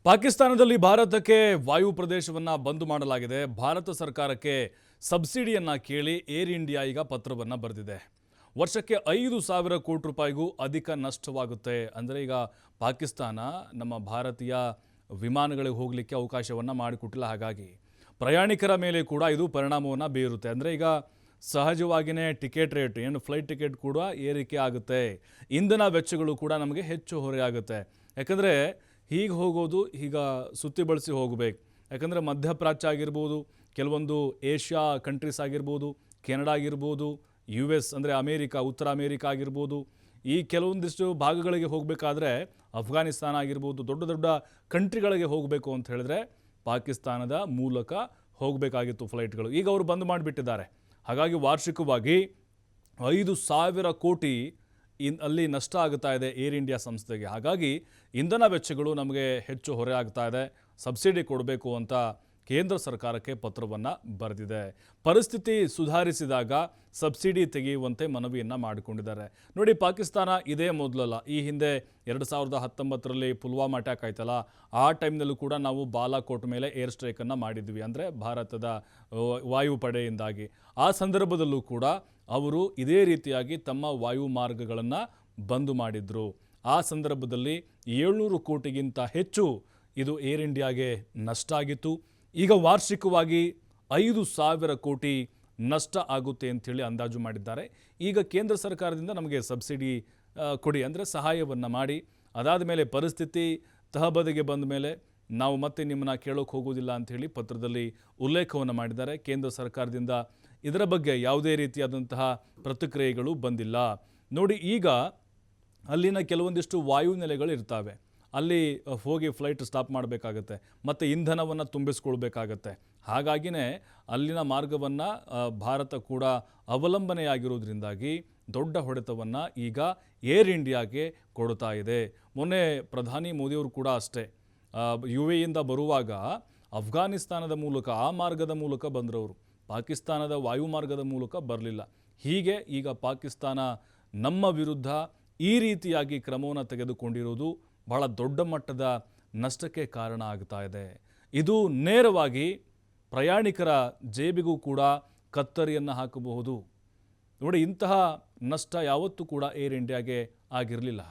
ಪಾಕಿಸ್ತಾನದಲ್ಲಿ ಭಾರತಕ್ಕೆ ವಾಯು ಪ್ರದೇಶವನ್ನು ಬಂದ್ ಮಾಡಲಾಗಿದೆ. ಭಾರತ ಸರ್ಕಾರಕ್ಕೆ ಸಬ್ಸಿಡಿಯನ್ನು ಕೇಳಿ ಏರ್ ಇಂಡಿಯಾ ಈಗ ಪತ್ರವನ್ನು ಬರೆದಿದೆ. ವರ್ಷಕ್ಕೆ 5,000 ಕೋಟಿ ರೂಪಾಯಿಗೂ ಅಧಿಕ ನಷ್ಟವಾಗುತ್ತೆ. ಅಂದರೆ ಈಗ ಪಾಕಿಸ್ತಾನ ನಮ್ಮ ಭಾರತೀಯ ವಿಮಾನಗಳಿಗೆ ಹೋಗಲಿಕ್ಕೆ ಅವಕಾಶವನ್ನು ಮಾಡಿಕೊಟ್ಟಿಲ್ಲ. ಹಾಗಾಗಿ ಪ್ರಯಾಣಿಕರ ಮೇಲೆ ಕೂಡ ಇದು ಪರಿಣಾಮವನ್ನು ಬೀರುತ್ತೆ. ಅಂದರೆ ಈಗ ಸಹಜವಾಗಿಯೇ ಟಿಕೆಟ್ ರೇಟ್ ಏನು ಫ್ಲೈಟ್ ಟಿಕೆಟ್ ಕೂಡ ಏರಿಕೆ ಆಗುತ್ತೆ. ಇಂಧನ ವೆಚ್ಚಗಳು ಕೂಡ ನಮಗೆ ಹೆಚ್ಚು ಹೊರೆಯಾಗುತ್ತೆ. ಯಾಕಂದರೆ ಹೀಗೆ ಹೋಗೋದು ಈಗ ಸುತ್ತಿ ಬಳಸಿ ಹೋಗಬೇಕು. ಯಾಕಂದರೆ ಮಧ್ಯಪ್ರಾಚ್ಯ ಆಗಿರ್ಬೋದು, ಕೆಲವೊಂದು ಏಷ್ಯಾ ಕಂಟ್ರೀಸ್ ಆಗಿರ್ಬೋದು, ಕೆನಡಾ ಆಗಿರ್ಬೋದು, US ಅಂದರೆ ಅಮೇರಿಕಾ, ಉತ್ತರ ಅಮೇರಿಕಾ ಆಗಿರ್ಬೋದು, ಈ ಕೆಲವೊಂದಿಷ್ಟು ಭಾಗಗಳಿಗೆ ಹೋಗಬೇಕಾದ್ರೆ ಅಫ್ಘಾನಿಸ್ತಾನ ಆಗಿರ್ಬೋದು, ದೊಡ್ಡ ದೊಡ್ಡ ಕಂಟ್ರಿಗಳಿಗೆ ಹೋಗಬೇಕು ಅಂತ ಹೇಳಿದ್ರೆ ಪಾಕಿಸ್ತಾನದ ಮೂಲಕ ಹೋಗಬೇಕಾಗಿತ್ತು ಫ್ಲೈಟ್ಗಳು. ಈಗ ಅವರು ಬಂದ್ ಮಾಡಿಬಿಟ್ಟಿದ್ದಾರೆ. ಹಾಗಾಗಿ ವಾರ್ಷಿಕವಾಗಿ 5,000 ಕೋಟಿ ಅಲ್ಲಿ ನಷ್ಟ ಆಗುತ್ತಾ ಇದೆ ಏರ್ ಇಂಡಿಯಾ ಸಂಸ್ಥೆಗೆ. ಹಾಗಾಗಿ ಇಂಧನ ವೆಚ್ಚಗಳು ನಮಗೆ ಹೆಚ್ಚು ಹೊರೆ ಆಗ್ತಾ ಇದೆ. ಸಬ್ಸಿಡಿ ಕೊಡಬೇಕು ಅಂತ ಕೇಂದ್ರ ಸರ್ಕಾರಕ್ಕೆ ಪತ್ರವನ್ನು ಬರೆದಿದೆ. ಪರಿಸ್ಥಿತಿ ಸುಧಾರಿಸಿದಾಗ ಸಬ್ಸಿಡಿ ತೆಗೆಯುವಂತೆ ಮನವಿಯನ್ನು ಮಾಡಿಕೊಂಡಿದ್ದಾರೆ. ನೋಡಿ, ಪಾಕಿಸ್ತಾನ ಇದೇ ಮೊದಲಲ್ಲ. ಈ ಹಿಂದೆ 2019ರಲ್ಲಿ ಪುಲ್ವಾಮಾ ಅಟ್ಯಾಕ್ ಆಯ್ತಲ್ಲ, ಆ ಟೈಮ್ನಲ್ಲೂ ಕೂಡ ನಾವು ಬಾಲಾಕೋಟ್ ಮೇಲೆ ಏರ್ ಸ್ಟ್ರೈಕನ್ನು ಮಾಡಿದ್ವಿ. ಅಂದರೆ ಭಾರತದ ವಾಯುಪಡೆಯಿಂದಾಗಿ. ಆ ಸಂದರ್ಭದಲ್ಲೂ ಕೂಡ ಅವರು ಇದೇ ರೀತಿಯಾಗಿ ತಮ್ಮ ವಾಯು ಮಾರ್ಗಗಳನ್ನು ಬಂದ್ ಮಾಡಿದ್ರು. ಆ ಸಂದರ್ಭದಲ್ಲಿ 700 ಕೋಟಿಗಿಂತ ಹೆಚ್ಚು ಇದು ಏರ್ ಇಂಡಿಯಾಗೆ ನಷ್ಟ ಆಗಿತ್ತು. ಈಗ ವಾರ್ಷಿಕವಾಗಿ 5,000 ಕೋಟಿ ನಷ್ಟ ಆಗುತ್ತೆ ಅಂಥೇಳಿ ಅಂದಾಜು ಮಾಡಿದ್ದಾರೆ. ಈಗ ಕೇಂದ್ರ ಸರ್ಕಾರದಿಂದ ನಮಗೆ ಸಬ್ಸಿಡಿ ಕೊಡಿ, ಅಂದರೆ ಸಹಾಯವನ್ನು ಮಾಡಿ, ಅದಾದ ಮೇಲೆ ಪರಿಸ್ಥಿತಿ ತಹಬದಿಗೆ ಬಂದ ಮೇಲೆ ನಾವು ಮತ್ತೆ ನಿಮ್ಮನ್ನು ಕೇಳೋಕೆ ಹೋಗೋದಿಲ್ಲ ಅಂಥೇಳಿ ಪತ್ರದಲ್ಲಿ ಉಲ್ಲೇಖವನ್ನು ಮಾಡಿದ್ದಾರೆ. ಕೇಂದ್ರ ಸರ್ಕಾರದಿಂದ ಇದರ ಬಗ್ಗೆ ಯಾವುದೇ ರೀತಿಯಾದಂತಹ ಪ್ರತಿಕ್ರಿಯೆಗಳು ಬಂದಿಲ್ಲ. ನೋಡಿ, ಈಗ ಅಲ್ಲಿನ ಕೆಲವೊಂದಿಷ್ಟು ವಾಯುನೆಲೆಗಳು ಇರ್ತವೆ. ಅಲ್ಲಿ ಹೋಗಿ ಫ್ಲೈಟ್ ಸ್ಟಾಪ್ ಮಾಡಬೇಕಾಗತ್ತೆ, ಮತ್ತು ಇಂಧನವನ್ನು ತುಂಬಿಸ್ಕೊಳ್ಬೇಕಾಗತ್ತೆ. ಹಾಗಾಗಿಯೇ ಅಲ್ಲಿನ ಮಾರ್ಗವನ್ನು ಭಾರತ ಕೂಡ ಅವಲಂಬನೆಯಾಗಿರೋದ್ರಿಂದಾಗಿ ದೊಡ್ಡ ಹೊಡೆತವನ್ನು ಈಗ ಏರ್ ಇಂಡಿಯಾಗೆ ಕೊಡ್ತಾ ಇದೆ. ಮೊನ್ನೆ ಪ್ರಧಾನಿ ಮೋದಿಯವರು ಕೂಡ ಅಷ್ಟೇ UAEಯಿಂದ ಬರುವಾಗ ಅಫ್ಘಾನಿಸ್ತಾನದ ಮೂಲಕ ಆ ಮಾರ್ಗದ ಮೂಲಕ ಬಂದರವರು, ಪಾಕಿಸ್ತಾನದ ವಾಯುಮಾರ್ಗದ ಮೂಲಕ ಬರಲಿಲ್ಲ. ಹೀಗೆ ಈಗ ಪಾಕಿಸ್ತಾನ ನಮ್ಮ ವಿರುದ್ಧ ಈ ರೀತಿಯಾಗಿ ಕ್ರಮವನ್ನು ತೆಗೆದುಕೊಂಡಿರುವುದು ಬಹಳ ದೊಡ್ಡ ಮಟ್ಟದ ನಷ್ಟಕ್ಕೆ ಕಾರಣ ಆಗ್ತಾ ಇದೆ. ಇದು ನೇರವಾಗಿ ಪ್ರಯಾಣಿಕರ ಜೇಬಿಗೂ ಕೂಡ ಕತ್ತರಿಯನ್ನು ಹಾಕಬಹುದು. ನೋಡಿ, ಇಂತಹ ನಷ್ಟ ಯಾವತ್ತೂ ಕೂಡ ಏರ್ ಇಂಡಿಯಾಗೆ ಆಗಿರಲಿಲ್ಲ.